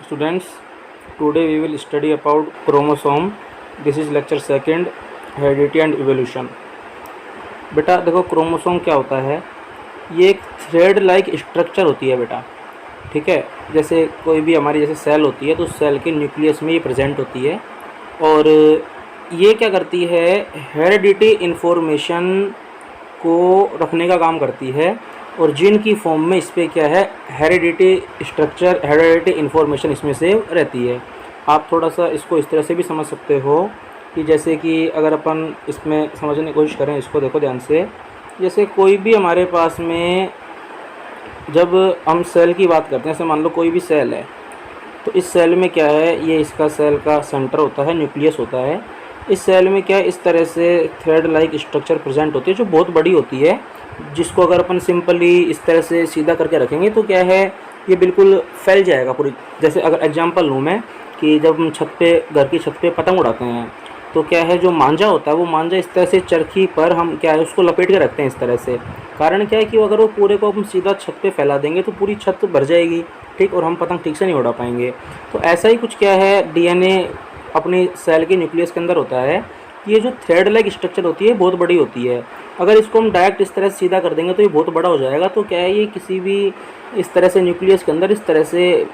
Students, today we will study about chromosome. This is lecture second, heredity and evolution. बेटा देखो, chromosome क्या होता है। ये एक थ्रेड लाइक स्ट्रक्चर होती है बेटा, ठीक है। जैसे कोई भी हमारी जैसे सेल होती है तो सेल के न्यूक्लियस में ये प्रेजेंट होती है और ये क्या करती है, हेरेडिटी इन्फॉर्मेशन को रखने का काम करती है और जीन की फॉर्म में इस पर क्या है, हेरेडिटी स्ट्रक्चर, हेरेडिटी इन्फॉर्मेशन इसमें सेव रहती है। आप थोड़ा सा इसको इस तरह से भी समझ सकते हो कि जैसे कि अगर अपन इसमें समझने की कोशिश करें, इसको देखो ध्यान से। जैसे कोई भी हमारे पास में जब हम सेल की बात करते हैं, जैसे मान लो कोई भी सेल है तो इस सेल में क्या है, ये इसका सेल का सेंटर होता है, न्यूक्लियस होता है। इस सेल में क्या है, इस तरह से थ्रेड लाइक स्ट्रक्चर प्रेजेंट होती है जो बहुत बड़ी होती है, जिसको अगर अपन सिंपली इस तरह से सीधा करके रखेंगे तो क्या है, ये बिल्कुल फैल जाएगा पूरी। जैसे अगर एग्जांपल लूँ मैं कि जब हम छत पे, घर की छत पे पतंग उड़ाते हैं तो क्या है, जो मांझा होता है वो मांझा इस तरह से चरखी पर हम क्या है उसको लपेट के रखते हैं इस तरह से। कारण क्या है कि अगर वो पूरे को हम सीधा छत पे फैला देंगे तो पूरी छत भर जाएगी, ठीक, और हम पतंग ठीक से नहीं उड़ा पाएंगे। तो ऐसा ही कुछ क्या है, डीएनए अपनी सेल के न्यूक्लियस के अंदर होता है। ये जो थ्रेड लाइक स्ट्रक्चर होती है बहुत बड़ी होती है। अगर इसको हम डायरेक्ट इस तरह से सीधा कर देंगे तो ये बहुत बड़ा हो जाएगा। तो क्या है, ये किसी भी इस तरह से न्यूक्लियस के अंदर इस तरह से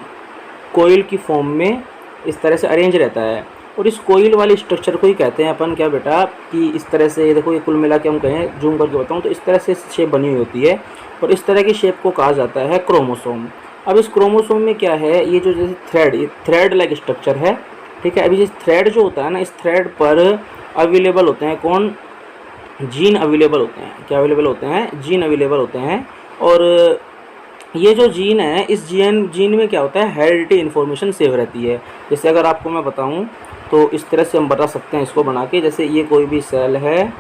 कोइल की फॉर्म में इस तरह से अरेंज रहता है और इस कोइल वाले स्ट्रक्चर को ही कहते हैं अपन क्या बेटा, कि इस तरह से ये देखो, ये कुल मिला के हम कहें, जूम करके बताऊँ तो इस तरह से शेप बनी हुई होती है और इस तरह की शेप को कहा जाता है क्रोमोसोम। अब इस क्रोमोसोम में क्या है, ये जो जैसे थ्रेड, ये थ्रेड लाइक स्ट्रक्चर है, ठीक है। अभी इस थ्रेड जो होता है ना, इस थ्रेड पर अवेलेबल होते हैं कौन, जीन अवेलेबल होते हैं। क्या अवेलेबल होते हैं, जीन अवेलेबल होते हैं। और ये जो जीन है, इस जीन में क्या होता है, हेरिडिटी इन्फॉर्मेशन सेव रहती है। जैसे अगर आपको मैं बताऊं तो इस तरह से हम बता सकते हैं इसको बना के। जैसे ये कोई भी सेल है,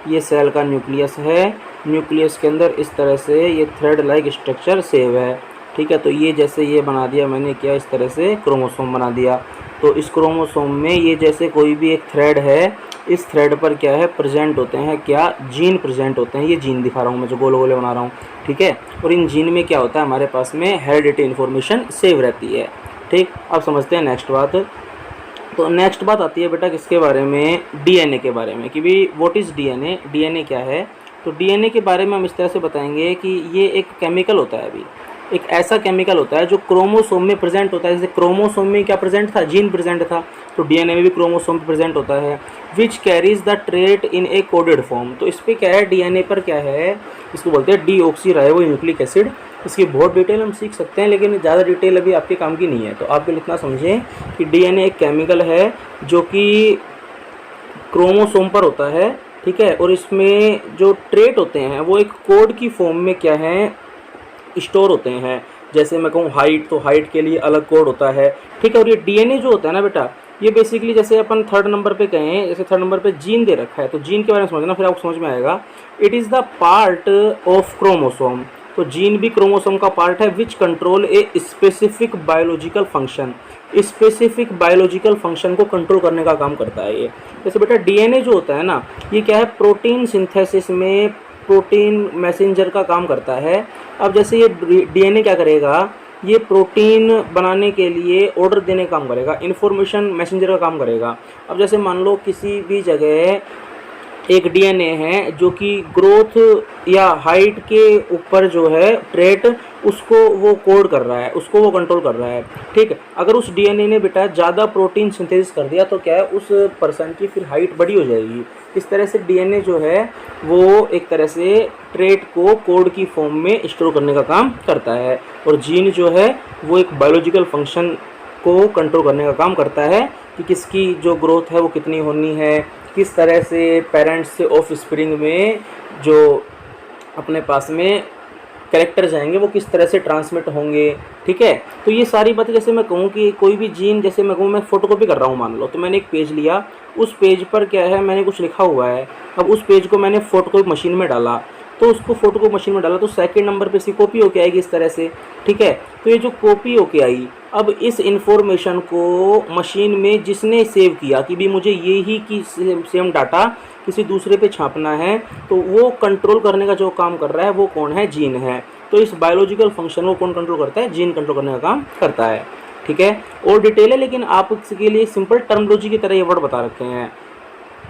ये सेल का न्यूक्लियस है, न्यूक्लियस के अंदर इस तरह से ये थ्रेड लाइक स्ट्रक्चर सेव है, ठीक है। तो ये जैसे ये बना दिया मैंने, क्या इस तरह से क्रोमोसोम बना दिया। तो इस क्रोमोसोम में ये जैसे कोई भी एक थ्रेड है, इस थ्रेड पर क्या है, प्रेजेंट होते हैं क्या, जीन प्रेजेंट होते हैं। ये जीन दिखा रहा हूँ मैं, जो गोले गोले बना रहा हूँ, ठीक है। और इन जीन में क्या होता है, हमारे पास में हेरिडिटी इन्फॉर्मेशन सेव रहती है, ठीक। अब समझते हैं नेक्स्ट बात। तो नेक्स्ट बात आती है बेटा किसके बारे में, डीएनए के बारे में, कि भी व्हाट इज़ डीएनए, डीएनए क्या है। तो डीएनए के बारे में हम इस तरह से बताएंगे कि ये एक केमिकल होता है, अभी एक ऐसा केमिकल होता है जो क्रोमोसोम में प्रेजेंट होता है। जैसे क्रोमोसोम में क्या प्रेजेंट था, जीन प्रेजेंट था, तो डीएनए में भी क्रोमोसोम प्रेजेंट होता है। Which carries the trait in A coded form. तो इस पर क्या है, डीएनए पर क्या है, इसको बोलते हैं डीऑक्सी राइबो न्यूक्लिक एसिड। इसकी बहुत डिटेल हम सीख सकते हैं, लेकिन ज़्यादा डिटेल अभी आपके काम की नहीं है। तो आप इतना समझें कि डीएनए एक केमिकल है जो कि क्रोमोसोम पर होता है, ठीक है। और इसमें जो ट्रेट होते हैं वो एक कोड की फॉर्म में क्या है, स्टोर होते हैं। जैसे मैं कहूँ हाइट, तो हाइट के लिए अलग कोड होता है, ठीक है। और ये डीएनए जो होता है ना बेटा, ये बेसिकली जैसे अपन थर्ड नंबर पे कहें, जैसे थर्ड नंबर पे जीन दे रखा है, तो जीन के बारे में समझना, फिर आपको समझ में आएगा। It is the part of chromosome. तो जीन भी क्रोमोसोम का पार्ट है, which control a specific biological function. Specific biological function को कंट्रोल करने का काम करता है ये। जैसे बेटा डीएनए जो होता है ना, ये क्या है, प्रोटीन सिंथेसिस में प्रोटीन मैसेंजर का काम करता है। अब जैसे ये डीएनए क्या करेगा, ये प्रोटीन बनाने के लिए ऑर्डर देने का काम करेगा, इन्फॉर्मेशन मैसेंजर का काम करेगा। अब जैसे मान लो किसी भी जगह एक डीएनए है जो कि ग्रोथ या हाइट के ऊपर जो है ट्रेट, उसको वो कोड कर रहा है, उसको वो कंट्रोल कर रहा है, ठीक है। अगर उस डीएनए ने बेटा ज़्यादा प्रोटीन सिंथेसिस कर दिया तो क्या है, उस पर्सन की फिर हाइट बड़ी हो जाएगी। इस तरह से डीएनए जो है वो एक तरह से ट्रेट को कोड की फॉर्म में स्टोर करने का काम करता है। और जीन जो है वो एक बायोलॉजिकल फंक्शन को कंट्रोल करने का काम करता है कि किसकी जो ग्रोथ है वो कितनी होनी है, किस तरह से पेरेंट्स से ऑफ स्प्रिंग में जो अपने पास में कैरेक्टर जाएंगे वो किस तरह से ट्रांसमिट होंगे, ठीक है। तो ये सारी बातें, जैसे मैं कहूँ कि कोई भी जीन, जैसे मैं कहूँ मैं फ़ोटोकॉपी कर रहा हूँ मान लो, तो मैंने एक पेज लिया, उस पेज पर क्या है, मैंने कुछ लिखा हुआ है। अब उस पेज को मैंने फ़ोटोकॉपी मशीन में डाला, तो उसको फ़ोटोकॉपी मशीन में डाला तो सेकंड नंबर पे इसकी कॉपी होके आएगी इस तरह से, ठीक है। तो ये जो कॉपी होके आई, अब इस इंफॉर्मेशन को मशीन में जिसने सेव किया कि भी मुझे ये ही की सेम डाटा किसी दूसरे पे छापना है, तो वो कंट्रोल करने का जो काम कर रहा है वो कौन है, जीन है। तो इस बायोलॉजिकल फंक्शन को कौन कंट्रोल करता है, जीन कंट्रोल करने का काम करता है। ठीक है, और डिटेल है लेकिन आप इसके लिए सिंपल टर्मोलॉजी की तरह ये वर्ड बता रखे हैं।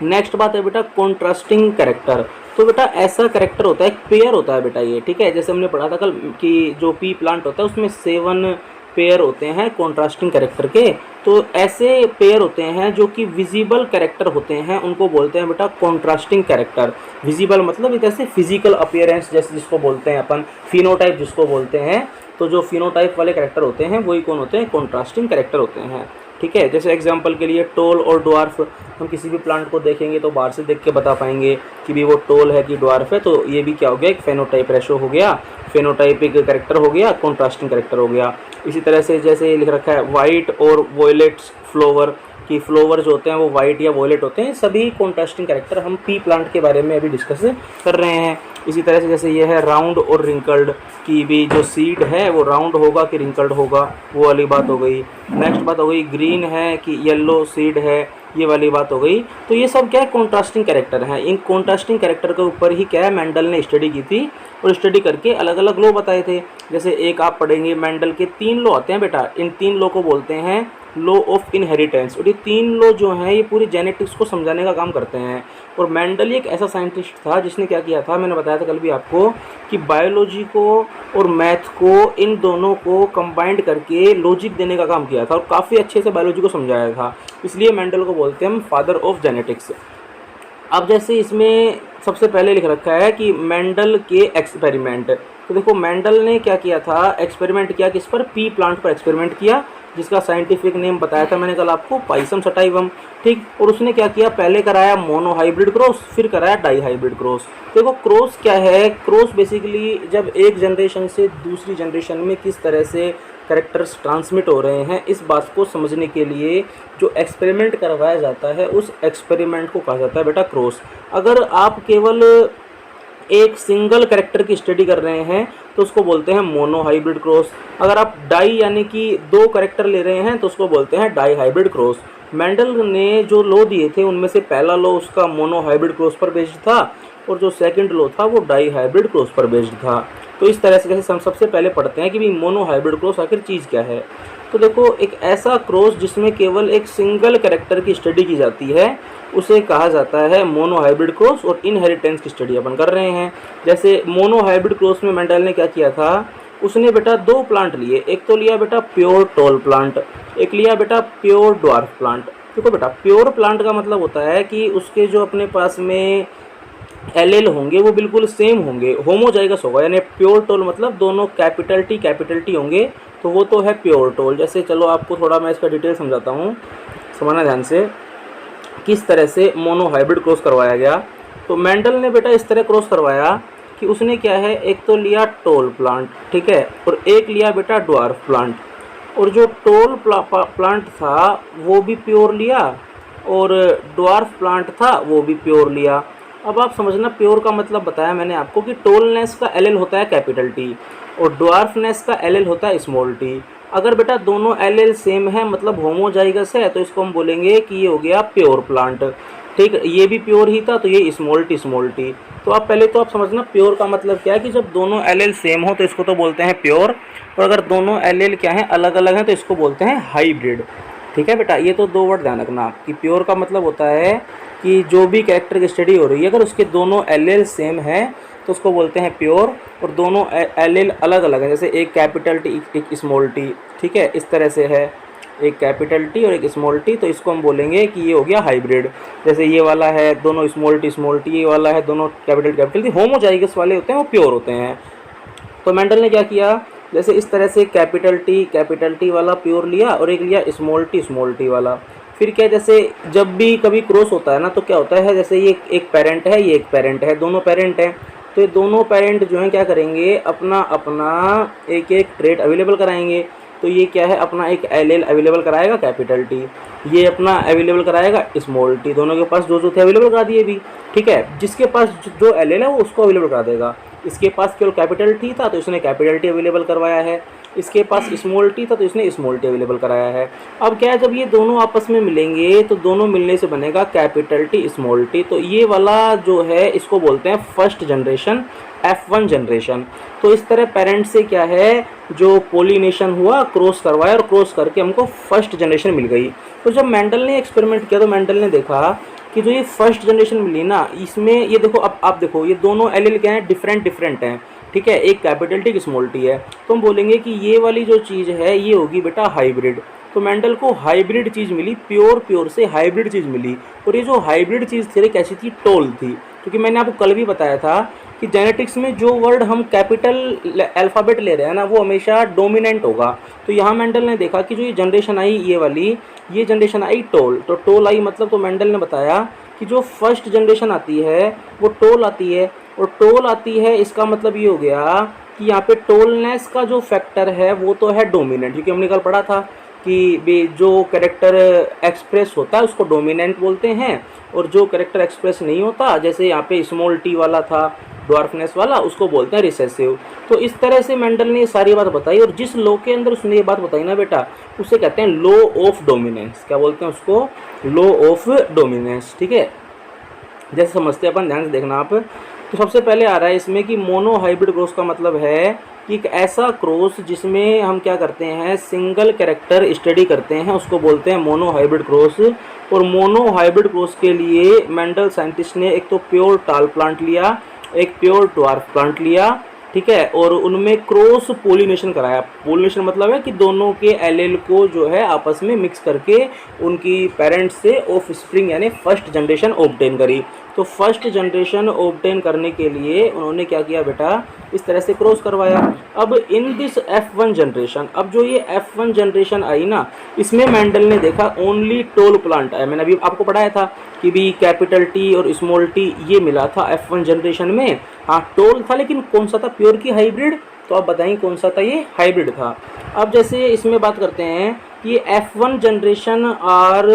नेक्स्ट बात है बेटा कॉन्ट्रास्टिंग कैरेक्टर। तो बेटा ऐसा कैरेक्टर होता है, एक पेयर होता है बेटा ये, ठीक है, जैसे हमने पढ़ा था कल कि जो पी प्लांट होता है उसमें 7 पेयर होते हैं कॉन्ट्रास्टिंग कैरेक्टर के। तो ऐसे पेयर होते हैं जो कि विजिबल कैरेक्टर होते हैं, उनको बोलते हैं बेटा कॉन्ट्रास्टिंग कैरेक्टर। विजिबल मतलब जैसे फिजिकल अपीयरेंस, जैसे जिसको बोलते हैं अपन फिनोटाइप जिसको बोलते हैं। तो जो फिनोटाइप वाले कैरेक्टर होते हैं वही कौन होते हैं, कॉन्ट्रास्टिंग कैरेक्टर होते हैं, ठीक है। जैसे एग्जांपल के लिए टोल और ड्वार्फ, हम किसी भी प्लांट को देखेंगे तो बाहर से देख के बता पाएंगे कि भी वो टोल है कि ड्वार्फ है। तो ये भी क्या हो गया, एक फेनोटाइप रेशो हो गया, फेनोटाइपिक कैरेक्टर हो गया, कॉन्ट्रास्टिंग कैरेक्टर हो गया। इसी तरह से जैसे लिख रखा है वाइट और वॉयलेट्स फ्लोवर, कि फ्लोवर जो होते हैं वो वाइट या वॉयलेट होते हैं, सभी कॉन्ट्रास्टिंग कैरेक्टर हम पी प्लांट के बारे में अभी डिस्कस कर रहे हैं। इसी तरह से जैसे ये है राउंड और रिंकल्ड, कि भी जो सीड है वो राउंड होगा कि रिंकल्ड होगा, वो वाली बात हो गई। नेक्स्ट बात हो गई ग्रीन है कि येलो सीड है, ये वाली बात हो गई। तो ये सब क्या है, कॉन्ट्रास्टिंग कैरेक्टर हैं। इन कॉन्ट्रास्टिंग कैरेक्टर के ऊपर ही क्या है, मेंडल ने स्टडी की थी और स्टडी करके अलग अलग लॉ बताए थे। जैसे एक आप पढ़ेंगे मेंडल के 3 लॉ आते हैं बेटा, इन 3 लॉ को बोलते हैं लॉ ऑफ इनहेरिटेंस। और ये 3 लॉ जो हैं ये पूरी जेनेटिक्स को समझाने का काम करते हैं। और मेंडल एक ऐसा साइंटिस्ट था जिसने क्या किया था, मैंने बताया था कल भी आपको, कि बायोलॉजी को और मैथ को, इन दोनों को कंबाइंड करके लॉजिक देने का काम किया था और काफ़ी अच्छे से बायोलॉजी को समझाया था। इसलिए मेंडल को बोलते हैं हम फादर ऑफ जेनेटिक्स। अब जैसे इसमें सबसे पहले लिख रखा है कि मेंडल के एक्सपेरिमेंट। तो देखो मेंडल ने क्या किया था, एक्सपेरिमेंट किया किस पर, पी प्लांट पर एक्सपेरिमेंट किया, जिसका साइंटिफिक नेम बताया था मैंने कल आपको, पाइसम सटाइवम, ठीक। और उसने क्या किया, पहले कराया मोनो हाइब्रिड क्रॉस, फिर कराया डाई हाइब्रिड क्रॉस। देखो क्रॉस क्या है, क्रॉस बेसिकली जब एक जनरेशन से दूसरी जनरेशन में किस तरह से कैरेक्टर्स ट्रांसमिट हो रहे हैं, इस बात को समझने के लिए जो एक्सपेरिमेंट करवाया जाता है उस एक्सपेरिमेंट को कहा जाता है बेटा क्रॉस। अगर आप केवल एक सिंगल कैरेक्टर की स्टडी कर रहे हैं तो उसको बोलते हैं मोनो हाइब्रिड क्रॉस। अगर आप डाई यानी कि 2 कैरेक्टर ले रहे हैं तो उसको बोलते हैं डाई हाइब्रिड क्रॉस। मेंडल ने जो लॉ दिए थे उनमें से पहला लॉ उसका मोनो हाइब्रिड क्रॉस पर बेस्ड था और जो सेकंड लॉ था वो डाई हाइब्रिड क्रॉस पर बेस्ड था। तो इस तरह से जैसे हम सबसे पहले पढ़ते हैं कि भाई मोनो हाइब्रिड क्रॉस आखिर चीज़ क्या है। तो देखो एक ऐसा क्रॉस जिसमें केवल एक सिंगल कैरेक्टर की स्टडी की जाती है उसे कहा जाता है मोनो हाइब्रिड क्रॉस। और इनहेरिटेंस की स्टडी अपन कर रहे हैं। जैसे मोनो हाइब्रिड क्रॉस में मेंडल ने क्या किया था, उसने बेटा 2 प्लांट लिए, एक तो लिया बेटा प्योर टॉल प्लांट, एक लिया बेटा प्योर ड्वार्फ प्लांट। देखो बेटा प्योर प्लांट का मतलब होता है कि उसके जो अपने पास में एल होंगे वो बिल्कुल सेम होंगे, होमोजाइगस होगा, यानी प्योर टोल मतलब दोनों कैपिटल टी होंगे, तो वो तो है प्योर टोल। जैसे चलो आपको थोड़ा मैं इसका डिटेल समझाता हूँ, समझना ध्यान से किस तरह से मोनो हाइब्रिड क्रॉस करवाया गया। तो मेंडल ने बेटा इस तरह क्रॉस करवाया कि उसने क्या है, एक तो लिया टोल प्लांट, ठीक है, और एक लिया बेटा ड्वार्फ प्लांट। और जो टोल प्लांट था वो भी प्योर लिया और ड्वार्फ प्लांट था वो भी प्योर लिया। अब आप समझना प्योर का मतलब बताया मैंने आपको कि टोलनेस का एल होता है कैपिटल टी और ड्वार्फनेस का एल होता है स्मॉल टी। अगर बेटा दोनों एल सेम है मतलब होमोजाइगस है तो इसको हम बोलेंगे कि ये हो गया प्योर प्लांट, ठीक। ये भी प्योर ही था तो ये स्मॉल टी। तो आप पहले तो आप समझना प्योर का मतलब क्या है कि जब दोनों एल सेम हो तो इसको तो बोलते हैं प्योर, और अगर दोनों एल क्या है अलग अलग हैं तो इसको बोलते हैं हाइब्रिड, ठीक है बेटा। ये तो 2 वर्ड ध्यान रखना कि प्योर का मतलब होता है कि जो भी कैरेक्टर की स्टडी हो रही है अगर उसके दोनों एल सेम है तो उसको बोलते हैं प्योर, और दोनों एल अलग अलग हैं, जैसे एक कैपिटल टी एक स्मॉल टी, ठीक है, इस तरह से है, एक कैपिटल टी और एक स्मॉल टी, तो इसको हम बोलेंगे कि ये हो गया हाइब्रिड। जैसे ये वाला है दोनों स्मॉल टी, ये वाला है दोनों कैपिटल टी, होमोजाइगस वाले होते हैं वो प्योर होते हैं। तो मेंडल ने क्या किया, जैसे इस तरह से कैपिटल टी वाला प्योर लिया और एक लिया स्मॉल टी वाला। फिर क्या, जैसे जब भी कभी क्रॉस होता है ना तो क्या होता है, जैसे ये एक पेरेंट है ये एक पेरेंट है, दोनों पेरेंट हैं, तो ये दोनों पेरेंट जो हैं क्या करेंगे, अपना अपना एक एक ट्रेट अवेलेबल कराएंगे। तो ये क्या है, अपना एक एल अवेलेबल कराएगा कैपिटल टी, ये अपना अवेलेबल कराएगा स्मॉल टी, दोनों के पास जो थे अवेलेबल करा दिए भी, ठीक है। जिसके पास जो एल है वो उसको अवेलेबल करा देगा। इसके पास केवल कैपिटल टी था तो इसने कैपिटल टी अवेलेबल करवाया है, इसके पास स्मॉल टी था तो इसने स्मॉल टी अवेलेबल कराया है। अब क्या है, जब ये दोनों आपस में मिलेंगे तो दोनों मिलने से बनेगा कैपिटल टी स्मॉल टी। तो ये वाला जो है इसको बोलते हैं फर्स्ट जनरेशन, F1 जनरेशन। तो इस तरह पेरेंट से क्या है, जो पोलिनेशन हुआ, क्रॉस करवाया और क्रॉस करके हमको फर्स्ट जनरेशन मिल गई। तो जब मेंडल ने एक्सपेरिमेंट किया तो मेंडल ने देखा कि जो ये फर्स्ट जनरेशन मिली ना, इसमें ये देखो, अब आप देखो ये दोनों एलील क्या हैं, डिफरेंट हैं, ठीक है, एक कैपिटल टी एक स्मॉल टी है। तो हम बोलेंगे कि ये वाली जो चीज़ है ये होगी बेटा हाइब्रिड। तो मेंडल को हाइब्रिड चीज़ मिली, प्योर से हाइब्रिड चीज़ मिली। और ये जो हाइब्रिड चीज़ थी कैसी थी, टोल थी। क्योंकि मैंने आपको कल भी बताया था कि जेनेटिक्स में जो वर्ड हम कैपिटल अल्फ़ाबेट ले रहे हैं ना, वो हमेशा डोमिनेंट होगा। तो यहाँ मेंडल ने देखा कि जो ये जनरेशन आई, ये वाली, ये जनरेशन आई टोल। तो टोल आई मतलब, तो मेंडल ने बताया कि जो फर्स्ट जनरेशन आती है वो टोल आती है। और टोल आती है इसका मतलब ये हो गया कि यहाँ पे टोलनेस का जो फैक्टर है वो तो है डोमिनेंट। क्योंकि हमने कल पढ़ा था कि जो कैरेक्टर एक्सप्रेस होता है उसको डोमिनेंट बोलते हैं, और जो कैरेक्टर एक्सप्रेस नहीं होता, जैसे यहाँ पे स्मॉल टी वाला था, ड्वार्फनेस वाला, उसको बोलते हैं रिसेसिव। तो इस तरह से मेंडल ने ये सारी बात बताई, और जिस लॉ के अंदर उसने ये बात बताई ना बेटा, उसे कहते हैं लॉ ऑफ डोमिनेंस। क्या बोलते हैं उसको? Law of dominance. ठीक है, जैसे समझते हैं अपन, ध्यान से देखना आप। तो सबसे पहले आ रहा है इसमें कि मोनो हाइब्रिड क्रॉस का मतलब है कि एक ऐसा क्रॉस जिसमें हम क्या करते हैं, सिंगल कैरेक्टर स्टडी करते हैं, उसको बोलते हैं मोनो हाइब्रिड क्रॉस। और मोनो हाइब्रिड क्रॉस के लिए मेंडल साइंटिस्ट ने एक तो प्योर टाल प्लांट लिया, एक प्योर ड्वार्फ प्लांट लिया, ठीक है, और उनमें क्रॉस पोलिनेशन कराया। पोलिनेशन मतलब है कि दोनों के एलेल को जो है आपस में मिक्स करके उनकी पेरेंट्स से ऑफ स्प्रिंग यानी फर्स्ट जनरेशन ऑब्टेन करी। तो फर्स्ट जनरेशन ऑब्टेन करने के लिए उन्होंने क्या किया बेटा, इस तरह से क्रॉस करवाया। अब इन दिस F1 जनरेशन, अब जो ये F1 जनरेशन आई ना, इसमें मेंडल ने देखा ओनली टोल प्लांट है। मैंने अभी आपको पढ़ाया था कि भी कैपिटल टी और स्मॉल टी ये मिला था F1 जनरेशन में। हाँ, टोल था, लेकिन कौन सा था, प्योर की हाइब्रिड। तो आप बताएंगे कौन सा था, ये हाइब्रिड था। अब जैसे इसमें बात करते हैं कि F1 generation are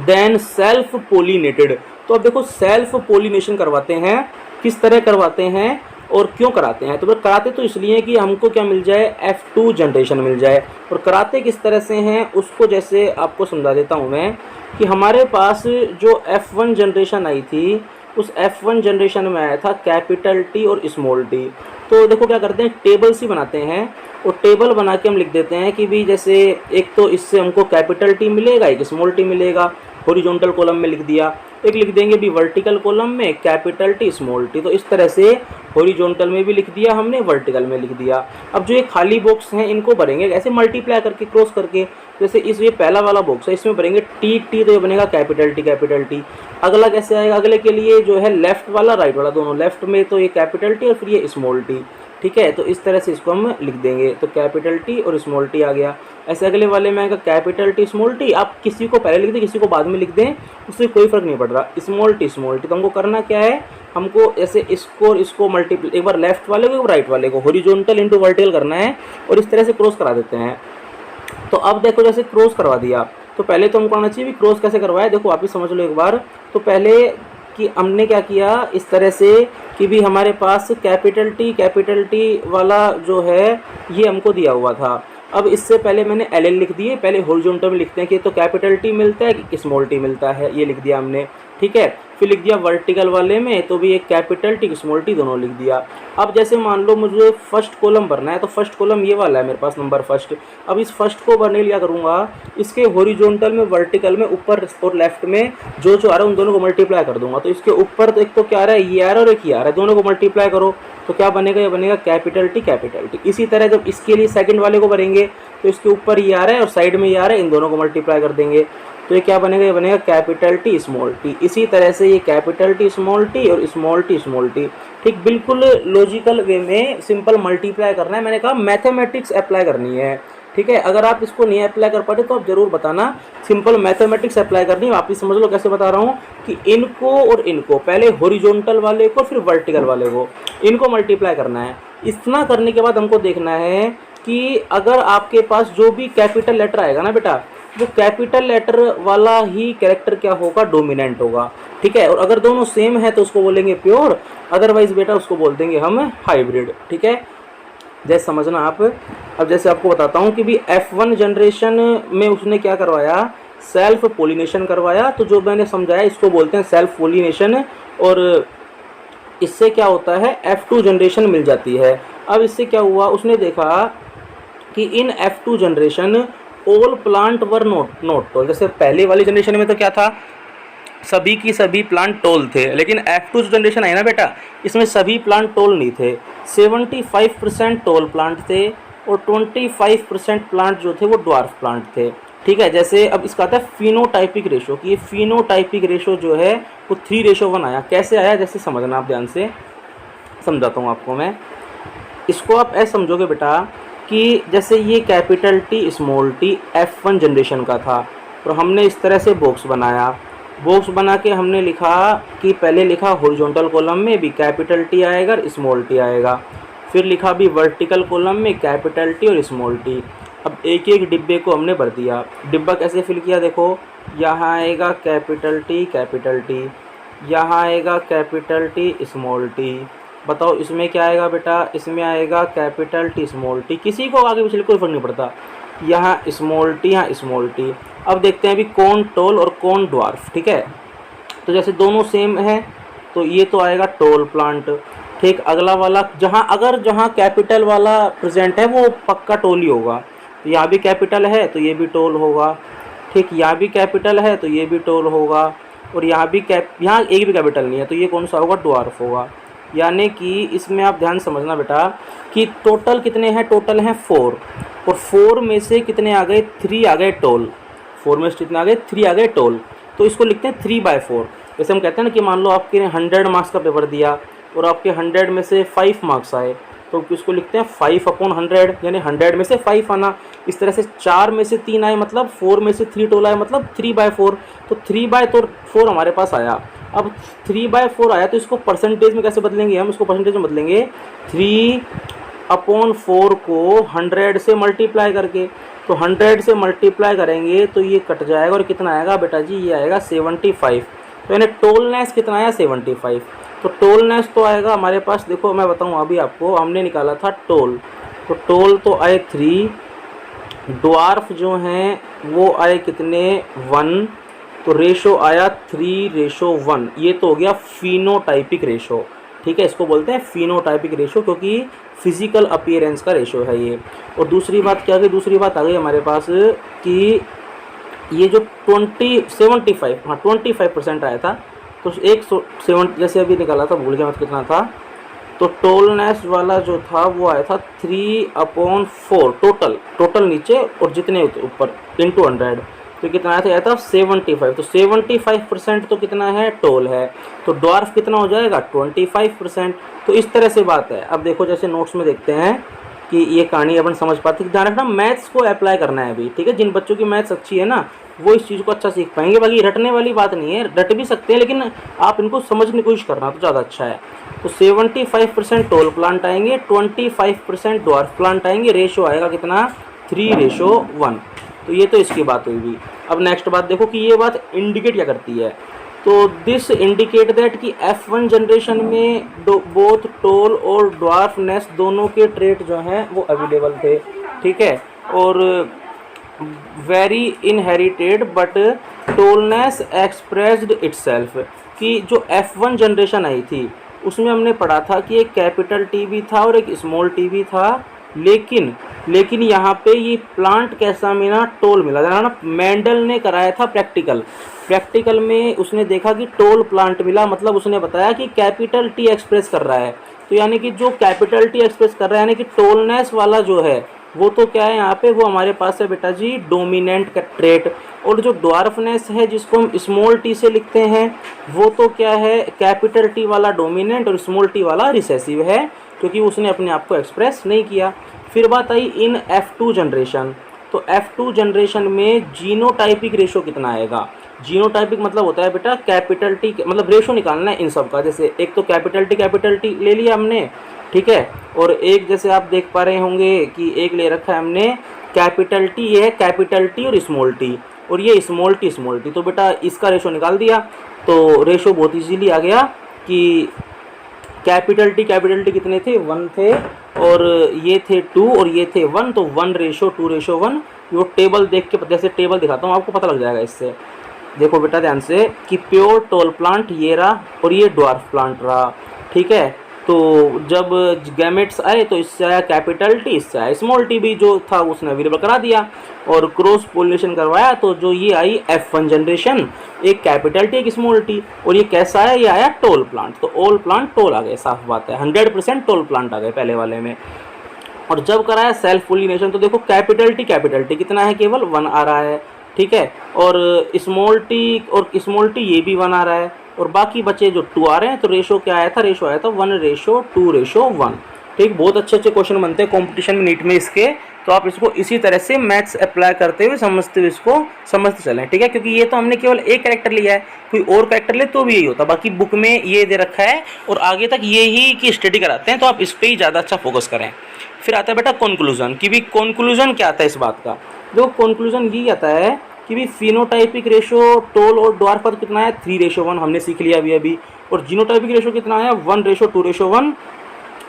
then self pollinated. तो अब देखो, सेल्फ पोलिनेशन करवाते हैं, किस तरह करवाते हैं और क्यों कराते हैं? तो कराते तो इसलिए कि हमको क्या मिल जाए, F2 जनरेशन मिल जाए। और कराते किस तरह से हैं उसको जैसे आपको समझा देता हूँ मैं, कि हमारे पास जो F1 जनरेशन आई थी, उस F1 जनरेशन में आया था कैपिटल टी और स्मॉल टी। तो देखो क्या करते हैं, टेबल सी बनाते हैं, और टेबल बना के हम लिख देते हैं कि भी जैसे एक तो इससे हमको कैपिटल टी मिलेगा, एक स्मॉल टी मिलेगा, हॉरिजॉन्टल कॉलम में लिख दिया। एक लिख देंगे भी वर्टिकल कॉलम में कैपिटल टी स्मॉल टी। तो इस तरह से हॉरिजॉन्टल में भी लिख दिया हमने, वर्टिकल में लिख दिया। अब जो ये खाली बॉक्स हैं इनको भरेंगे ऐसे मल्टीप्लाई करके, क्रॉस करके। जैसे ये पहला वाला बॉक्स है, इसमें भरेंगे टी टी, तो ये बनेगा कैपिटल टी। अगला कैसे आएगा, अगले के लिए जो है लेफ्ट वाला राइट वाला, दोनों लेफ्ट में तो ये कैपिटल टी और फिर ये स्मॉल टी। ठीक है, तो इस तरह से इसको हम लिख देंगे। तो कैपिटल टी और स्मॉल टी आ गया। ऐसे अगले वाले में आएगा कैपिटल टी स्मॉल टी। आप किसी को पहले लिख दें, किसी को बाद में लिख दें, उससे कोई फर्क नहीं पड़ रहा। स्मॉल टी तो हमको करना क्या है, हमको ऐसे इसको मल्टीप्लाई, एक बार लेफ्ट वाले को एक बार राइट वाले को हॉरिजॉन्टल इनटू वर्टिकल करना है, और इस तरह से क्रॉस करा देते हैं। तो अब देखो, जैसे क्रॉस करवा दिया, तो पहले तो हमको आना चाहिए भी क्रॉस कैसे करवाया। देखो आप ही समझ लो एक बार। तो पहले कि हमने क्या किया, इस तरह से कि भी हमारे पास कैपिटल टी वाला जो है ये हमको दिया हुआ था। अब इससे पहले मैंने एल लिख दिए, पहले हॉरिजॉन्टल में लिखते हैं कि तो कैपिटल टी मिलता है कि स्मॉल टी मिलता है, ये लिख दिया हमने। ठीक है, फिर लिख दिया वर्टिकल वाले में तो भी एक कैपिटल टी स्मॉल टी दोनों लिख दिया। अब जैसे मान लो मुझे फर्स्ट कॉलम भरना है, तो फर्स्ट कॉलम ये वाला है मेरे पास, नंबर फर्स्ट। अब इस फर्स्ट को भरने लिया करूँगा, इसके हॉरिजॉन्टल में, वर्टिकल में, ऊपर और लेफ्ट में जो आ रहा है उन दोनों को मल्टीप्लाई कर दूंगा। तो इसके ऊपर तो एक तो क्या आ रहा है, ये आ रहा है, और एक ये आ रहा है, दोनों को मल्टीप्लाई करो तो क्या बनेगा, ये बनेगा कैपिटल टी। इसी तरह जब इसके लिए सेकंड वाले को भरेंगे तो इसके ऊपर ये आ रहा है और साइड में ये आ रहा है, इन दोनों को मल्टीप्लाई कर देंगे तो ये क्या बनेगा, ये बनेगा कैपिटल टी स्मॉल टी। इसी तरह से ये कैपिटल टी स्मॉल टी और स्मॉल टी। ठीक, बिल्कुल लॉजिकल वे में सिंपल मल्टीप्लाई करना है। मैंने कहा मैथमेटिक्स अप्लाई करनी है। ठीक है, अगर आप इसको नहीं अप्लाई कर पाते तो आप जरूर बताना। सिंपल मैथमेटिक्स अप्लाई करनी है। वापिस समझ लो कैसे बता रहा हूँ कि इनको और इनको, पहले हॉरिजॉन्टल वाले को फिर वर्टिकल वाले को, इनको मल्टीप्लाई करना है। इतना करने के बाद हमको देखना है कि अगर आपके पास जो भी कैपिटल लेटर आएगा ना बेटा, वो कैपिटल लेटर वाला ही कैरेक्टर क्या होगा, डोमिनेंट होगा। ठीक है, और अगर दोनों सेम है तो उसको बोलेंगे प्योर, अदरवाइज बेटा उसको बोल देंगे हम हाइब्रिड। ठीक है, जैसे समझना आप। अब जैसे आपको बताता हूँ कि भी F1 जनरेशन में उसने क्या करवाया, सेल्फ पोलिनेशन करवाया। तो जो मैंने समझाया इसको बोलते हैं सेल्फ पोलिनेशन, और इससे क्या होता है F2 जनरेशन मिल जाती है। अब इससे क्या हुआ, उसने देखा कि इन F2 generation all plant were not toll. जैसे पहले वाली जनरेशन में तो क्या था, सभी की सभी प्लांट टोल थे, लेकिन F2 जनरेशन आई ना बेटा, इसमें सभी प्लांट टोल नहीं थे। 75% टोल प्लांट थे और 25% प्लांट जो थे वो ड्वार्फ प्लांट थे। ठीक है, जैसे अब इसका आता है फिनोटाइपिक रेशो, कि ये फिनोटाइपिक रेशो जो है वो 3:1 आया। कैसे आया, जैसे समझना आप ध्यान से, समझाता हूँ आपको मैं। इसको आप ऐसे समझोगे बेटा कि जैसे ये capital T small T F1 generation का था, तो हमने इस तरह से बॉक्स बनाया। बॉक्स बना के हमने लिखा कि पहले लिखा हॉरिजॉन्टल कॉलम में भी कैपिटल टी आएगा और स्मॉल टी आएगा, फिर लिखा भी वर्टिकल कॉलम में कैपिटल टी और स्मॉल टी। अब एक एक डिब्बे को हमने भर दिया। डिब्बा कैसे फिल किया, देखो यहाँ आएगा कैपिटल टी, यहाँ आएगा कैपिटल टी स्मॉल टी। बताओ इसमें क्या आएगा बेटा, इसमें आएगा कैपिटल टी स्मॉल टी, किसी को आगे पिछले कोई फर्क नहीं पड़ता। यहाँ स्मॉल टी, यहाँ स्मॉल टी। अब देखते हैं अभी कौन टोल और कौन ड्वार्फ। ठीक है, तो जैसे दोनों सेम है तो ये तो आएगा टोल प्लांट। ठीक, अगला वाला जहाँ कैपिटल वाला प्रेजेंट है वो पक्का टोल ही होगा। तो यहाँ भी कैपिटल है तो ये भी टोल होगा। ठीक, यहाँ भी कैपिटल है तो ये भी टोल होगा, और यहाँ एक भी कैपिटल नहीं है तो ये कौन सा होगा, ड्वार्फ होगा। यानी कि इसमें आप ध्यान समझना बेटा कि टोटल कितने हैं, टोटल हैं 4, और 4 में से कितने आ गए, 3 आ गए टोल। 4 में से कितने आ गए, 3 आ गए टोल। तो इसको लिखते हैं 3/4। जैसे हम कहते हैं ना कि मान लो आपके 100 मार्क्स का पेपर दिया और आपके 100 में से 5 मार्क्स आए, तो इसको लिखते हैं 5/100, यानी 100 में से 5 आना। इस तरह से 4 में से 3 आए मतलब 4 में से 3 टोल आए मतलब 3/4। तो 3/4 हमारे पास आया। अब 3/4 आया तो इसको परसेंटेज में कैसे बदलेंगे, हम इसको परसेंटेज में बदलेंगे 3/4 को 100 से मल्टीप्लाई करके। तो 100 से मल्टीप्लाई करेंगे तो ये कट जाएगा और कितना आएगा बेटा जी, ये आएगा 75। तो यानी टोलनेस कितना आया, 75। तो टोलनेस तो आएगा हमारे पास, देखो मैं बताऊँ अभी आपको, हमने निकाला था टोल, तो टोल तो आए 3, ड्वार्फ जो हैं वो आए कितने, 1, तो रेशो आया 3:1। ये तो हो गया फिनोटाइपिक रेशो। ठीक है, इसको बोलते हैं फिनोटाइपिक रेशो क्योंकि फिजिकल अपीयरेंस का रेशो है ये। और दूसरी बात क्या आ गई, दूसरी बात आ गई हमारे पास कि ये जो 25% आया था, तो 7 जैसे अभी निकाला था, भूल गया मैं कितना था, तो टोलनेस वाला जो था वो आया था 3/4 टोटल नीचे और जितने ऊपर इंटू 100, तो कितना आया था 75। तो 75% तो कितना है, टोल है। तो ड्वार्फ कितना हो जाएगा, 25%। तो इस तरह से बात है। अब देखो जैसे नोट्स में देखते हैं कि ये कहानी अपन समझ पाते, ध्यान रखना मैथ्स को अप्लाई करना है अभी। ठीक है, जिन बच्चों की मैथ्स अच्छी है ना वो इस चीज़ को अच्छा सीख पाएंगे। बाकी रटने वाली बात नहीं है, रट भी सकते हैं लेकिन आप इनको समझने की कोशिश करना तो ज़्यादा अच्छा है। तो 75% टोल प्लांट आएंगे, 25% ड्वार्फ प्लांट आएंगे, रेशो आएगा कितना, 3:1। तो ये तो इसकी बात हुई भी। अब नेक्स्ट बात देखो कि ये बात इंडिकेट क्या करती है, तो दिस इंडिकेट दैट कि F1 जनरेशन में बोथ टोल और ड्वार्फनेस दोनों के ट्रेट जो हैं वो अवेलेबल थे। ठीक है, और very inherited but tallness expressed itself, कि जो F1 जनरेशन आई थी उसमें हमने पढ़ा था कि एक कैपिटल टी भी था और एक स्मॉल टी भी था, लेकिन यहाँ पे ये प्लांट कैसा मिला, टोल मिला। ना मेंडल ने कराया था प्रैक्टिकल में उसने देखा कि टोल प्लांट मिला, मतलब उसने बताया कि कैपिटल टी एक्सप्रेस कर रहा है। तो यानी कि जो कैपिटल टी एक्सप्रेस कर रहा है यानी कि टोलनेस वाला जो है वो तो क्या है यहाँ पे, वो हमारे पास है बेटा जी डोमिनेंट का ट्रेट। और जो ड्वार्फनेस है जिसको हम स्मॉल टी से लिखते हैं वो तो क्या है, कैपिटल टी वाला डोमिनेंट और स्मॉल टी वाला रिसेसिव है, क्योंकि उसने अपने आप को एक्सप्रेस नहीं किया। फिर बात आई इन F2 जनरेशन, तो F2 जनरेशन में जीनोटाइपिक रेशो कितना आएगा। जीनोटाइपिक मतलब होता है बेटा कैपिटल टी, मतलब रेशो निकालना है इन सब का। जैसे एक तो कैपिटल टी ले लिया हमने, ठीक है, और एक जैसे आप देख पा रहे होंगे कि एक ले रखा है हमने कैपिटल टी, ये है कैपिटल टी और स्मॉल टी, और ये स्मॉल टी। तो बेटा इसका रेशो निकाल दिया, तो रेशो बहुत इजीली आ गया कि कैपिटल टी कितने थे, 1 थे, और ये थे 2 और ये थे 1, तो 1:2:1। वो टेबल देख के, जैसे टेबल दिखाता हूँ आपको पता लग जाएगा इससे। देखो बेटा ध्यान से कि प्योर टॉल प्लांट ये रहा और ये ड्वार्फ प्लांट रहा, ठीक है। तो जब गैमेट्स आए तो इससे आया कैपिटल टी, इससे आया स्मॉल टी, भी जो था उसने अवेलेबल करा दिया, और क्रॉस पोलिनेशन करवाया तो जो ये आई F1 जनरेशन, एक कैपिटल टी एक स्मॉल टी, और ये कैसा आया, ये आया टॉल प्लांट। तो ऑल प्लांट टॉल आ गए, साफ बात है, 100% टॉल प्लांट आ गए पहले वाले में। और जब कराया सेल्फ पोलिनेशन तो देखो कैपिटल टी कितना है, केवल 1 आ रहा है, ठीक है। और स्मॉल टी ये भी 1 आ रहा है, और बाकी बचे जो 2 आ रहे हैं। तो रेशो क्या आया था, रेशो आया था 1:2:1। ठीक, बहुत अच्छे क्वेश्चन बनते हैं कंपटीशन में, नीट में इसके। तो आप इसको इसी तरह से मैथ्स अप्लाई करते हुए समझते हुए इसको समझते चलें, ठीक है। क्योंकि ये तो हमने केवल एक कैरेक्टर लिया है, कोई और कैरेक्टर ले तो भी यही होता, बाकी बुक में ये दे रखा है और आगे तक ये ही की स्टडी कराते हैं, तो आप इस पर ही ज़्यादा अच्छा फोकस करें। फिर आता है बेटा कंक्लूजन, कि भी कंक्लूजन क्या आता है इस बात का। देखो कंक्लूजन ये आता है कि भी फिनोटाइपिक रेशो टॉल और ड्वार्फ पर कितना है, 3:1, हमने सीख लिया अभी। और जीनोटाइपिक रेशो कितना है, 1:2:1।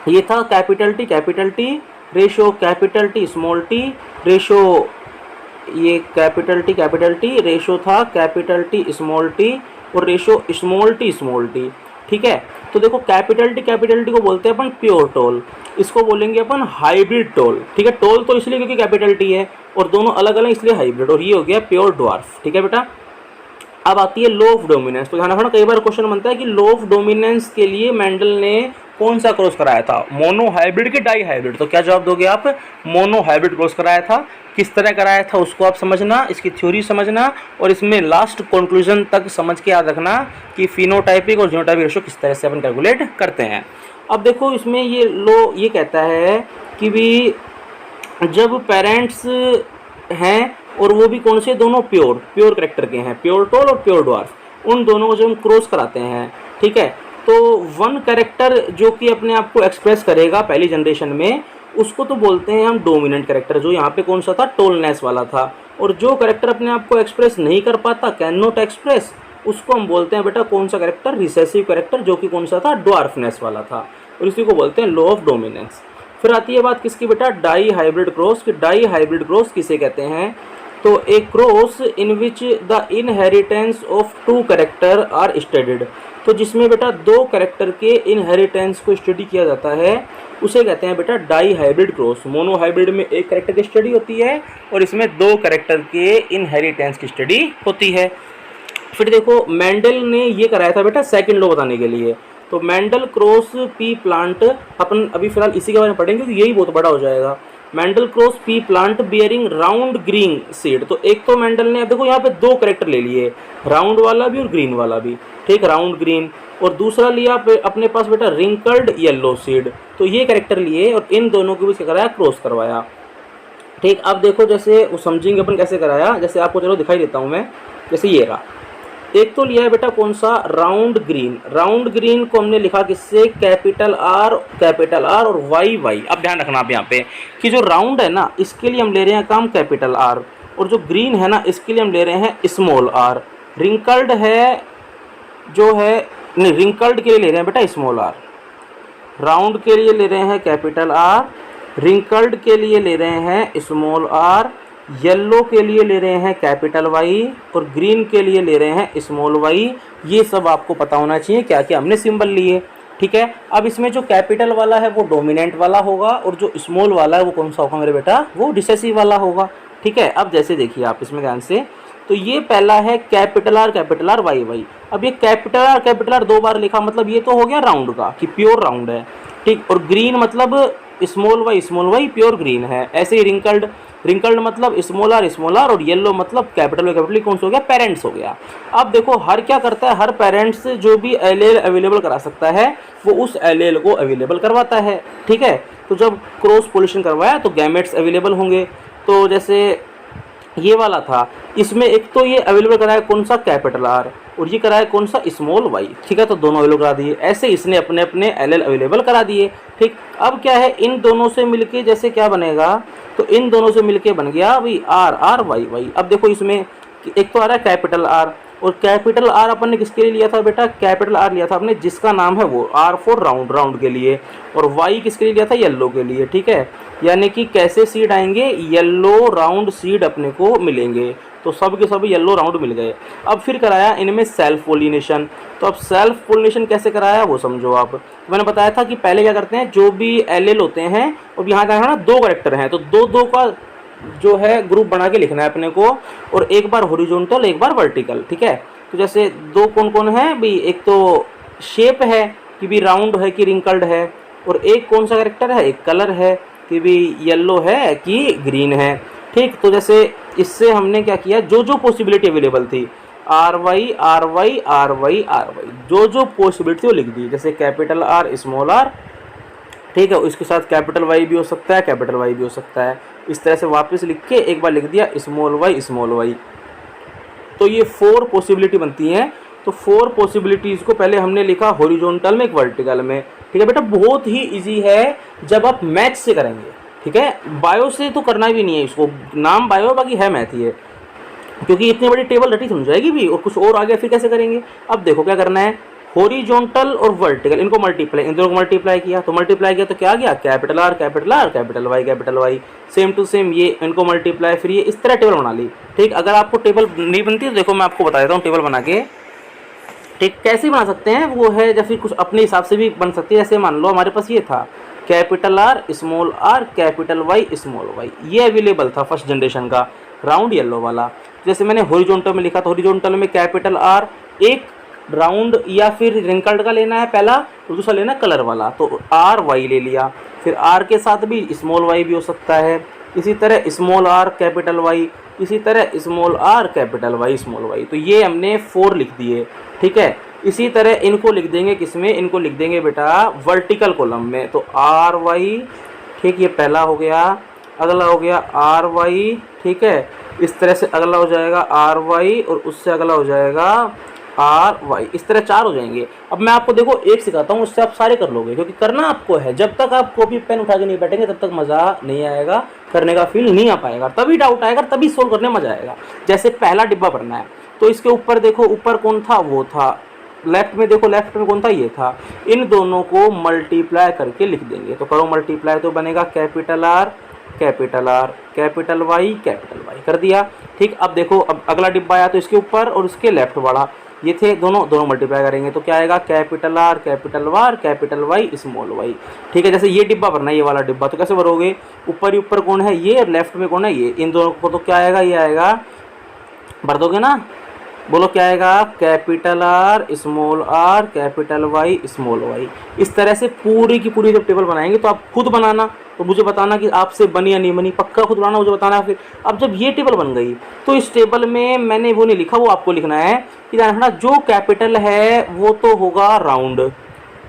ये था capital T ratio capital T small T ratio, ये कैपिटल टी रेशो था कैपिटल टी स्मॉल टी, और रेशो स्मॉल टी, ठीक है। तो देखो कैपिटल टी को बोलते हैं अपन प्योर टोल, इसको बोलेंगे अपन हाइब्रिड टोल, ठीक है। टोल तो इसलिए क्योंकि कैपिटल टी है, और दोनों अलग अलग इसलिए हाइब्रिड, और ये हो गया प्योर ड्वार्फ, ठीक है बेटा। अब आती है लॉ ऑफ डोमिनेंस। तो ध्यान रखना, कई बार क्वेश्चन बनता है कि लॉ ऑफ डोमिनेंस के लिए मेंडल ने कौन सा क्रॉस कराया था, मोनो हाइब्रिड के डाई हाइब्रिड। तो क्या जवाब दोगे आप, मोनो हाइब्रिड क्रॉस कराया था। किस तरह कराया था उसको आप समझना, इसकी थ्योरी समझना, और इसमें लास्ट कंक्लूजन तक समझ के याद रखना कि फिनोटाइपिक और जीनोटाइपिक रेशो किस तरह से अपन कैलकुलेट करते हैं। अब देखो इसमें ये लॉ ये कहता है कि भी जब पेरेंट्स हैं और वो भी कौन से, दोनों प्योर कैरेक्टर के हैं, प्योर टोल और प्योर ड्वार्फ, उन दोनों को जब हम क्रॉस कराते हैं, ठीक है, तो वन कैरेक्टर जो कि अपने आप को एक्सप्रेस करेगा पहली जनरेशन में, उसको तो बोलते हैं हम डोमिनेंट कैरेक्टर, जो यहाँ पे कौन सा था, टोलनेस वाला था। और जो कैरेक्टर अपने आप को एक्सप्रेस नहीं कर पाता, कैन नॉट एक्सप्रेस, उसको हम बोलते हैं बेटा कौन सा कैरेक्टर, रिसेसिव कैरेक्टर, जो कि कौन सा था, ड्वार्फनेस वाला था, और इसी को बोलते हैं लॉ ऑफ डोमिनेंस। फिर आती है बात किसकी बेटा, डाई हाइब्रिड क्रॉस की। डाई हाइब्रिड क्रॉस किसे कहते हैं, तो a cross in which the inheritance of 2 character are studied. तो जिसमें बेटा 2 कैरेक्टर के इनहेरिटेंस को स्टडी किया जाता है, उसे कहते हैं बेटा die hybrid cross. Monohybrid में 1 कैरेक्टर की स्टडी होती है और इसमें 2 कैरेक्टर के इनहेरिटेंस की स्टडी होती है। फिर देखो मेंडल ने ये कराया था बेटा सेकंड लॉ बताने के लिए। तो मेंडल क्रॉस पी प्लांट, अपन अभी फिलहाल इसी के बारे में पढ़ेंगे क्योंकि यही बहुत बड़ा हो जाएगा। Mendel cross P plant bearing round green seed. तो एक तो मेंडल ने, देखो यहाँ पे 2 कैरेक्टर ले लिए, राउंड वाला भी और ग्रीन वाला भी, ठीक, राउंड ग्रीन, और दूसरा लिया अपने पास बेटा रिंकल्ड येलो सीड। तो ये कैरेक्टर लिए और इन दोनों के बीच क्या कराया, क्रॉस करवाया, ठीक। अब देखो जैसे वो समझेंगे अपन कैसे कराया, जैसे आपको चलो दिखाई देता हूँ मैं। जैसे ये रहा, एक तो लिया है बेटा कौन सा, राउंड ग्रीन। राउंड ग्रीन को हमने लिखा किससे, कैपिटल आर और वाई। अब ध्यान रखना आप यहाँ पे कि जो राउंड है ना, इसके लिए हम ले रहे हैं काम कैपिटल आर, और जो ग्रीन है ना, इसके लिए हम ले रहे हैं स्मॉल आर। रिंकल्ड है जो है, नहीं, रिंकल्ड के लिए ले रहे हैं बेटा स्मॉल आर, राउंड के लिए ले रहे हैं कैपिटल आर, रिंकल्ड के लिए ले रहे हैं स्मॉल आर, येलो के लिए ले रहे हैं कैपिटल वाई, और ग्रीन के लिए ले रहे हैं स्मॉल वाई। ये सब आपको पता होना चाहिए क्या क्या हमने सिंबल लिए, ठीक है। अब इसमें जो कैपिटल वाला है वो डोमिनेंट वाला होगा, और जो स्मॉल वाला है वो कौन सा होगा मेरे बेटा, वो रिसेसिव वाला होगा, ठीक है। अब जैसे देखिए आप इसमें ध्यान से, तो ये पहला है कैपिटल आर वाई। अब ये कैपिटल आर 2 बार लिखा, मतलब ये तो हो गया राउंड का कि प्योर राउंड है, ठीक। और ग्रीन मतलब स्मॉल वाई प्योर ग्रीन है। ऐसे ही रिंकल्ड मतलब स्मॉल आर, और येलो मतलब कैपिटल कौन सा हो गया, पेरेंट्स हो गया। अब देखो हर क्या करता है, हर पेरेंट्स जो भी एलेल अवेलेबल करा सकता है वो उस एलेल को अवेलेबल करवाता है, ठीक है। तो जब क्रॉस पोलिनेशन करवाया तो गैमेट्स अवेलेबल होंगे। तो जैसे ये वाला था, इसमें एक तो ये अवेलेबल कराया कौन सा, कैपिटल आर, और ये करा है कौन सा, स्मॉल वाई। ठीक है, तो दोनों अवेलेबल करा दिए। ऐसे इसने अपने अपने एल अवेलेबल करा दिए। ठीक, अब क्या है, इन दोनों से मिलके जैसे क्या बनेगा, तो इन दोनों से मिलके बन गया अभी आर आर वाई वाई। अब देखो इसमें एक तो आ रहा है कैपिटल आर, और कैपिटल आर अपन ने किसके लिए लिया था बेटा, कैपिटल आर लिया था अपने जिसका नाम है वो, आर फॉर राउंड, राउंड के लिए। और वाई किसके लिए लिया था, येलो के लिए। ठीक है, यानी कि कैसे सीड आएंगे, येलो राउंड सीड अपने को मिलेंगे। तो सब के सब येलो राउंड मिल गए। अब फिर कराया इनमें सेल्फ पोलिनेशन। तो अब सेल्फ पोलिनेशन कैसे कराया वो समझो आप। मैंने बताया था कि पहले क्या करते हैं, जो भी एल होते हैं, और यहाँ क्या है ना, दो करेक्टर हैं, तो दो दो का जो है ग्रुप बना के लिखना है अपने को, और एक बार हॉरिजॉन्टल एक बार वर्टिकल। ठीक है, तो जैसे दो कौन कौन है भी, एक तो शेप है कि भी राउंड है कि रिंकल्ड है, और एक कौन सा करेक्टर है, एक कलर है कि भी येलो है कि ग्रीन है। ठीक, तो जैसे इससे हमने क्या किया, जो जो पॉसिबिलिटी अवेलेबल थी, R Y R Y R Y R Y, जो जो पॉसिबिलिटी थी वो लिख दी। जैसे कैपिटल आर स्मॉल आर, ठीक है, उसके साथ कैपिटल वाई भी हो सकता है, कैपिटल वाई भी हो सकता है। इस तरह से वापस लिख के एक बार लिख दिया स्मॉल वाई स्मॉल वाई। तो ये 4 पॉसिबिलिटी बनती हैं। तो 4 पॉसिबिलिटीज़ को पहले हमने लिखा हॉरिजॉन्टल में, एक वर्टिकल में। ठीक है बेटा, बहुत ही इजी है जब आप मैथ से करेंगे। ठीक है, बायो से तो करना भी नहीं है, इसको नाम बायो, बाकी है मैथ ही है, क्योंकि इतनी बड़ी टेबल रटी समझ जाएगी भी, और कुछ और आगे फिर कैसे करेंगे। अब देखो क्या करना है, हॉरिजॉन्टल और वर्टिकल इनको मल्टीप्लाई, इन दोनों को मल्टीप्लाई किया, तो मल्टीप्लाई किया तो क्या आ गया, capital R capital R capital Y, same to same ये इनको मल्टीप्लाई, फिर ये इस तरह टेबल बना ली। ठीक, अगर आपको टेबल नहीं बनती तो देखो मैं आपको बता देता हूँ टेबल बना के। ठीक, कैसे बना सकते हैं वो है, या फिर कुछ अपने हिसाब से भी बन सकती है। जैसे मान लो हमारे पास ये था capital R small R capital Y small Y, ये अवेलेबल था फर्स्ट जनरेशन का राउंड येलो वाला। जैसे मैंने हॉरिजॉन्टल में लिखा, तो हॉरिजॉन्टल में कैपिटल आर एक राउंड या फिर रिंकल्ड का लेना है पहला, और दूसरा लेना कलर वाला, तो आर वाई ले लिया। फिर आर के साथ भी स्मॉल वाई भी हो सकता है, इसी तरह स्मॉल आर कैपिटल वाई, इसी तरह small R capital Y small Y. तो ये हमने 4 लिख दिए। ठीक है, इसी तरह इनको लिख देंगे किसमें, इनको लिख देंगे बेटा वर्टिकल कॉलम में। तो आर वाई, ठीक, ये पहला हो गया, अगला हो गया आर वाई। ठीक है, इस तरह से अगला हो जाएगा आर वाई, और उससे अगला हो जाएगा आर वाई। इस तरह 4 हो जाएंगे। अब मैं आपको देखो एक सिखाता हूँ, उससे आप सारे कर लोगे, क्योंकि करना आपको है। जब तक आप कॉपी पेन उठा के नहीं बैठेंगे तब तक मज़ा नहीं आएगा, करने का फील नहीं आ पाएगा, तभी डाउट आएगा, तभी सोल्व करने में मज़ा आएगा। जैसे पहला डिब्बा भरना है, तो इसके ऊपर देखो, ऊपर कौन था, वो था लेफ्ट में, देखो लेफ्ट में कौन था, ये था। इन दोनों को मल्टीप्लाई करके लिख देंगे। तो करो मल्टीप्लाई, तो बनेगा कैपिटल आर कैपिटल वाई कर दिया। ठीक, अब देखो अब अगला डिब्बा आया, तो इसके ऊपर और इसके लेफ्ट वाला ये थे, दोनों मल्टीप्लाई करेंगे तो क्या आएगा, capital R capital Y small Y. ठीक है, जैसे ये डिब्बा भरना है, ये वाला डिब्बा, तो कैसे भरोगे, ऊपर ही ऊपर कौन है ये, लेफ्ट में कौन है ये, इन दोनों को, तो क्या आएगा, ये आएगा, भर दोगे ना, बोलो क्या आएगा, capital R small R capital Y small Y. इस तरह से पूरी की पूरी जब टेबल बनाएंगे तो आप खुद बनाना, तो मुझे बताना कि आपसे बनी या नहीं बनी, पक्का खुद बनाना, मुझे बताना। फिर अब जब ये टेबल बन गई, तो इस टेबल में मैंने वो नहीं लिखा, वो आपको लिखना है कि ध्यान, जो कैपिटल है वो तो होगा राउंड,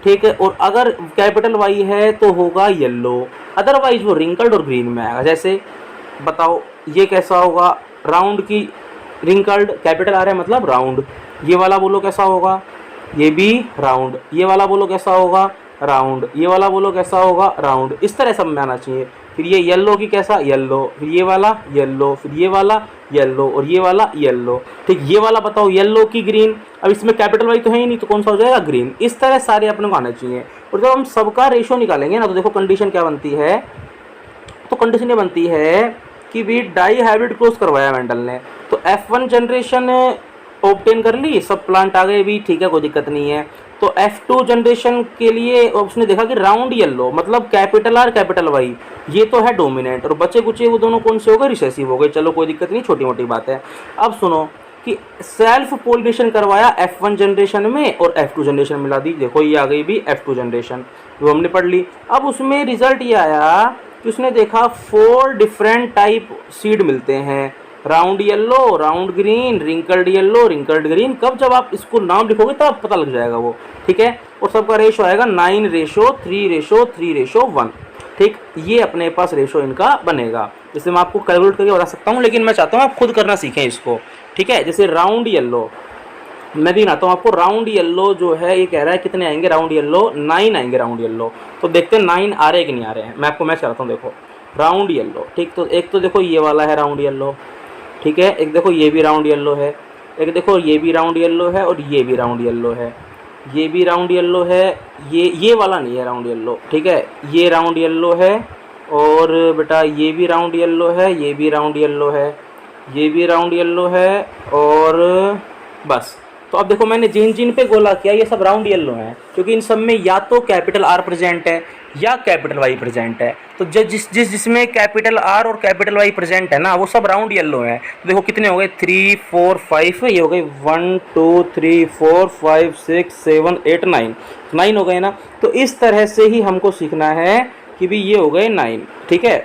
ठीक है, और अगर कैपिटल वाई है तो होगा येलो, अदरवाइज वो रिंकल्ड और ग्रीन में आएगा। जैसे बताओ ये कैसा होगा, राउंड की रिंकल्ड, कैपिटल आ रहा है मतलब राउंड, ये वाला बोलो कैसा होगा, ये भी राउंड, ये वाला बोलो कैसा होगा, राउंड, ये वाला बोलो कैसा होगा, राउंड। इस तरह सब में आना चाहिए। फिर ये येलो की कैसा, येलो, फिर ये वाला येलो, फिर ये वाला येलो, और ये वाला येलो। ठीक, ये वाला बताओ येलो की ग्रीन, अब इसमें कैपिटल वाई तो है ही नहीं, तो कौन सा हो जाएगा, ग्रीन। इस तरह सारे अपने को आना चाहिए। और जब हम सबका रेशियो निकालेंगे ना, तो देखो कंडीशन क्या बनती है, तो कंडीशन ये बनती है कि भी डाई हाइब्रिड क्रॉस करवाया मेंडल ने, तो F1 जनरेशन ऑब्टेन कर ली, सब प्लांट आ गए भी, ठीक है, कोई दिक्कत नहीं है। तो F2 जनरेशन के लिए उसने देखा कि राउंड येलो मतलब कैपिटल आर कैपिटल वाई, ये तो है डोमिनेंट, और बचे कुचे वो दोनों कौन से हो गए, रिसेसिव हो गए। चलो कोई दिक्कत नहीं, छोटी मोटी बात है। अब सुनो कि सेल्फ पोलिनेशन करवाया F1 जनरेशन में और F2 जनरेशन मिला दी, देखो ये आ गई भी F2 जनरेशन, जो हमने पढ़ ली। अब उसमें रिजल्ट ये आया कि उसने देखा 4 डिफरेंट टाइप सीड मिलते हैं, round yellow, round green, wrinkled yellow, wrinkled green. कब जब आप इसको नाम लिखोगे तब तो पता लग जाएगा वो, ठीक है। और सबका रेशो आएगा 9:3:3:1। ठीक, ये अपने पास रेशो इनका बनेगा। जैसे मैं आपको कैलकुलेट करके बता सकता हूँ, लेकिन मैं चाहता हूँ आप खुद करना सीखें इसको, ठीक है। जैसे राउंड येलो, मैं भी बनाता हूँ आपको। राउंड येलो जो है ये कह रहा है कितने आएंगे राउंड येलो, 9 आएंगे राउंड येलो। तो देखते हैं 9 आ रहे हैं कि नहीं आ रहे हैं। मैं आपको मैच कराता हूँ। देखो राउंड येलो, ठीक, तो एक तो देखो ये वाला है राउंड येलो, ठीक है, एक देखो ये भी राउंड येलो है, एक देखो ये भी राउंड येलो है, और ये भी राउंड येलो है, ये भी राउंड येलो है, ये वाला नहीं है राउंड येलो, ठीक है, ये राउंड येलो है, और बेटा ये भी राउंड येलो है, ये भी राउंड येलो है, ये भी राउंड येलो है, और बस। तो अब देखो मैंने जिन जिन पे गोला किया ये सब राउंड येलो हैं, क्योंकि इन सब में या तो कैपिटल आर प्रेजेंट है या कैपिटल वाई प्रेजेंट है। तो जिसमें कैपिटल आर और कैपिटल वाई प्रेजेंट है ना, वो सब राउंड येलो हैं। तो देखो कितने हो गए, 3 4 5, ये हो गए 1 2 3 4 5 6 7 8 9 हो गए ना। तो इस तरह से ही हमको सीखना है कि भी ये हो गए 9, ठीक है।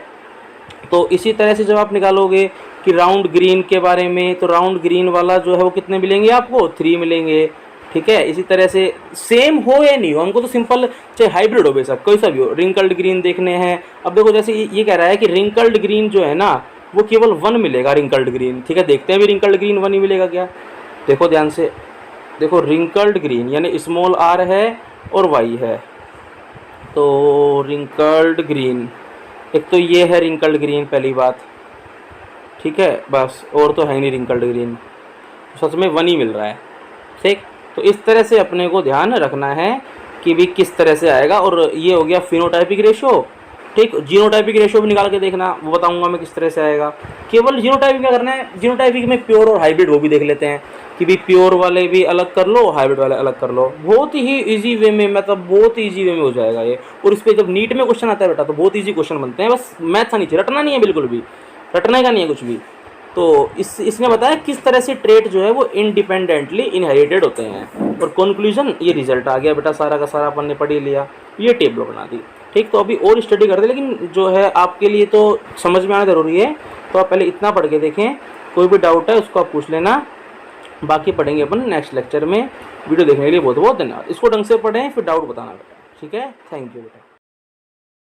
तो इसी तरह से जब आप निकालोगे कि राउंड ग्रीन के बारे में, तो राउंड ग्रीन वाला जो है वो कितने मिलेंगे आपको, 3 मिलेंगे, ठीक है। इसी तरह से सेम हो या नहीं हो, हमको तो सिंपल चाहे हाइब्रिड हो बेशक कोई सा भी हो, रिंकल्ड ग्रीन देखने हैं। अब देखो जैसे ये कह रहा है कि रिंकल्ड ग्रीन जो है ना वो केवल 1 मिलेगा रिंकल्ड ग्रीन, ठीक है। देखते हैं भी रिंकल्ड ग्रीन 1 ही मिलेगा क्या। देखो ध्यान से, देखो रिंकल्ड ग्रीन यानी स्मॉल आर है और वाई है, तो रिंकल्ड ग्रीन, एक तो ये है रिंकल्ड ग्रीन पहली बात, ठीक है, बस, और तो है नहीं रिंकल्ड ग्रीन, सच में 1 ही मिल रहा है, ठीक। तो इस तरह से अपने को ध्यान रखना है कि भी किस तरह से आएगा। और ये हो गया फिनोटाइपिक रेशो, ठीक। जीनोटाइपिक रेशो भी निकाल के देखना, वो बताऊंगा मैं किस तरह से आएगा। केवल जीनोटाइपिक क्या करना है, जीनोटाइपिक में प्योर और हाइब्रिड वो भी देख लेते हैं कि भी प्योर वाले भी अलग कर लो, हाइब्रिड वाले अलग कर लो। बहुत ही इजी वे में, मतलब बहुत ही इजी वे में हो जाएगा ये। और इस पर जब नीट में क्वेश्चन आता है बेटा तो बहुत ईजी क्वेश्चन बनते हैं, बस मैथ नहीं चाहिए, रटना नहीं है, बिल्कुल भी रटने का नहीं है कुछ भी। तो इसने बताया किस तरह से ट्रेट जो है वो इंडिपेंडेंटली इनहेरिटेड होते हैं। और कंक्लूजन ये रिजल्ट आ गया बेटा, सारा का सारा अपन ने पढ़ ही लिया, ये टेबल बना दी, ठीक। तो अभी और स्टडी कर दे, लेकिन जो है आपके लिए तो समझ में आना ज़रूरी है। तो आप पहले इतना पढ़ के देखें, कोई भी डाउट है उसको आप पूछ लेना, बाकी पढ़ेंगे अपन नेक्स्ट लेक्चर में। वीडियो देखने के लिए बहुत बहुत धन्यवाद। इसको ढंग से पढ़ें फिर डाउट बताना बेटा, ठीक है। थैंक यू बेटा।